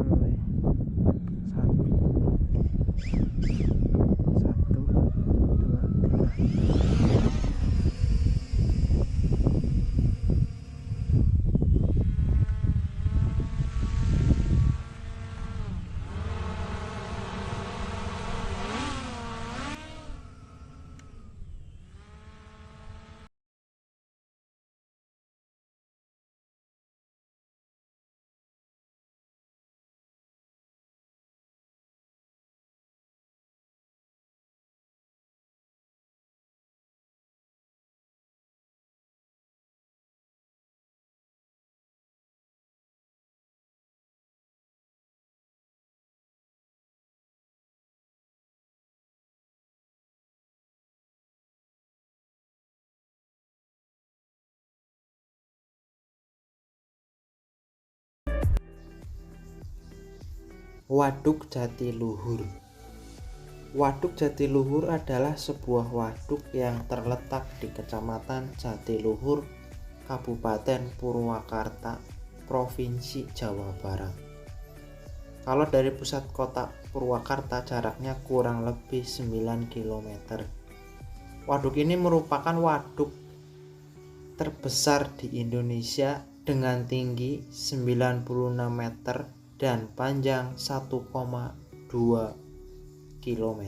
mulai. Satu, dua, tiga. Waduk Jatiluhur. Waduk Jatiluhur adalah sebuah waduk yang terletak di Kecamatan Jatiluhur, Kabupaten Purwakarta, Provinsi Jawa Barat. Kalau dari pusat kota Purwakarta jaraknya kurang lebih 9 km. Waduk ini merupakan waduk terbesar di Indonesia dengan tinggi 96 meter dan panjang 1,2 km.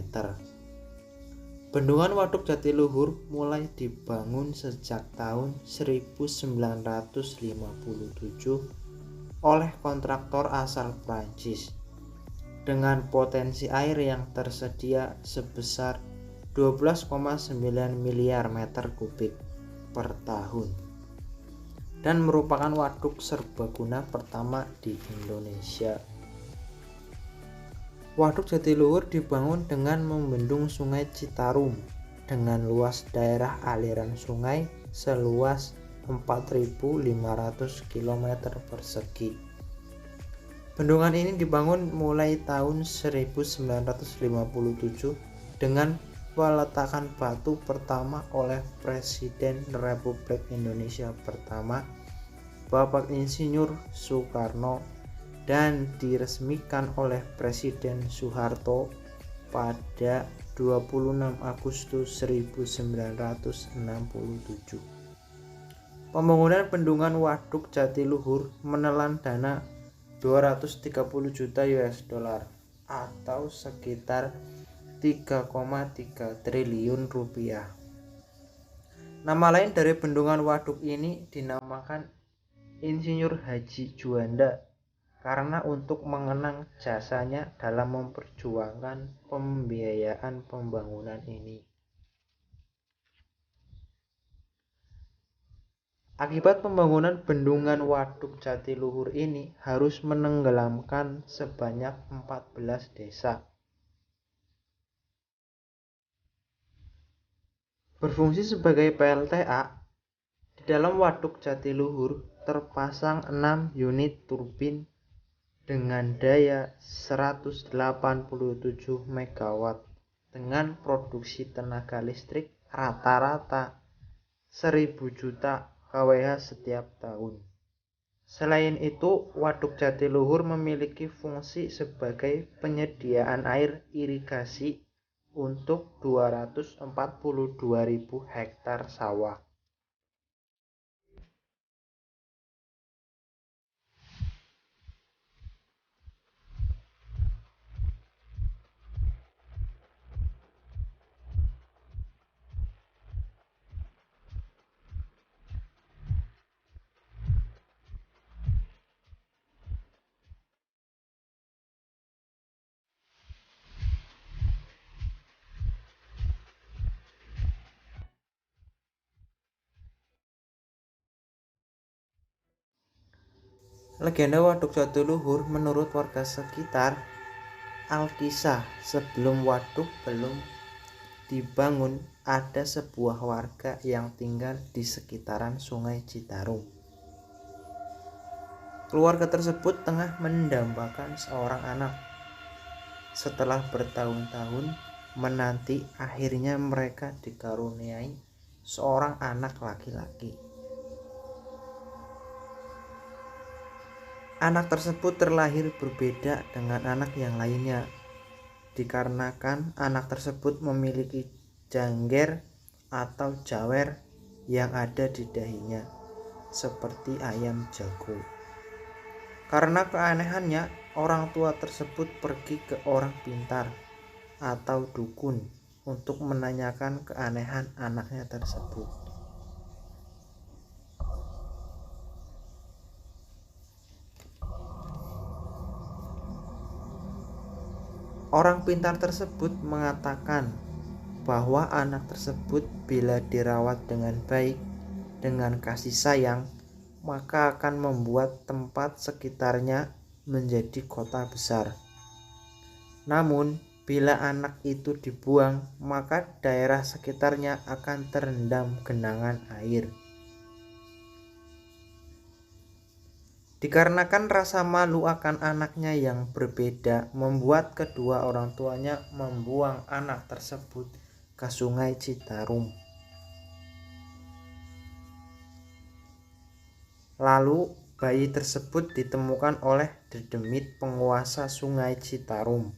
Bendungan Waduk Jatiluhur mulai dibangun sejak tahun 1957 oleh kontraktor asal Prancis dengan potensi air yang tersedia sebesar 12,9 miliar meter kubik per tahun dan merupakan waduk serbaguna pertama di Indonesia. Waduk Jatiluhur dibangun dengan membendung Sungai Citarum dengan luas daerah aliran sungai seluas 4.500 km persegi. Bendungan ini dibangun mulai tahun 1957 dengan peletakan batu pertama oleh Presiden Republik Indonesia pertama, Bapak Insinyur Soekarno, dan diresmikan oleh Presiden Soeharto pada 26 Agustus 1967. Pembangunan bendungan Waduk Jatiluhur menelan dana 230 juta US$ atau sekitar 3,3 triliun rupiah. Nama lain dari bendungan waduk ini dinamakan Insinyur Haji Juanda karena untuk mengenang jasanya dalam memperjuangkan pembiayaan pembangunan ini. Akibat pembangunan bendungan Waduk Jatiluhur ini harus menenggelamkan sebanyak 14 desa. Berfungsi sebagai PLTA, di dalam Waduk Jatiluhur terpasang 6 unit turbin dengan daya 187 MW dengan produksi tenaga listrik rata-rata 1000 juta kWh setiap tahun. Selain itu, Waduk Jatiluhur memiliki fungsi sebagai penyediaan air irigasi untuk 242.000 hektar sawah. Legenda Waduk Jatiluhur menurut warga sekitar Alkisah, sebelum waduk belum dibangun, ada sebuah warga yang tinggal di sekitaran Sungai Citarum. Keluarga tersebut tengah mendambakan seorang anak. Setelah bertahun-tahun menanti, akhirnya mereka dikaruniai seorang anak laki-laki. Anak tersebut terlahir berbeda dengan anak yang lainnya, dikarenakan anak tersebut memiliki jangger atau jawer yang ada di dahinya, seperti ayam jago. Karena keanehannya, orang tua tersebut pergi ke orang pintar atau dukun untuk menanyakan keanehan anaknya tersebut. Orang pintar tersebut mengatakan bahwa anak tersebut bila dirawat dengan baik, dengan kasih sayang, maka akan membuat tempat sekitarnya menjadi kota besar. Namun, bila anak itu dibuang, maka daerah sekitarnya akan terendam genangan air. Dikarenakan rasa malu akan anaknya yang berbeda, membuat kedua orang tuanya membuang anak tersebut ke Sungai Citarum. Lalu bayi tersebut ditemukan oleh dedemit penguasa Sungai Citarum.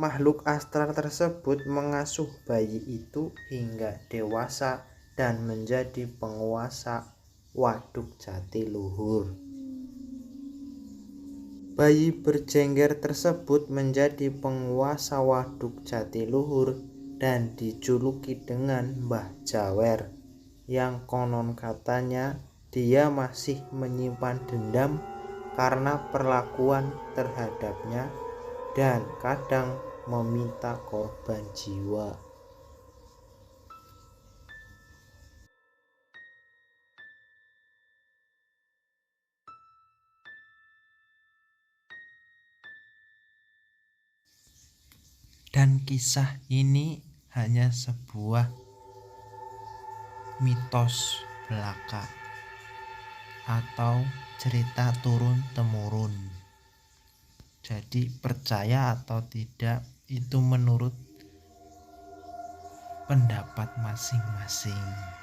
Makhluk astral tersebut mengasuh bayi itu hingga dewasa dan menjadi penguasa Waduk Jatiluhur. Bayi berjengger tersebut menjadi penguasa Waduk Jatiluhur dan dijuluki dengan Mbah Jawer, yang konon katanya dia masih menyimpan dendam karena perlakuan terhadapnya dan kadang meminta korban jiwa. Dan kisah ini hanya sebuah mitos belaka atau cerita turun-temurun. Jadi percaya atau tidak itu menurut pendapat masing-masing.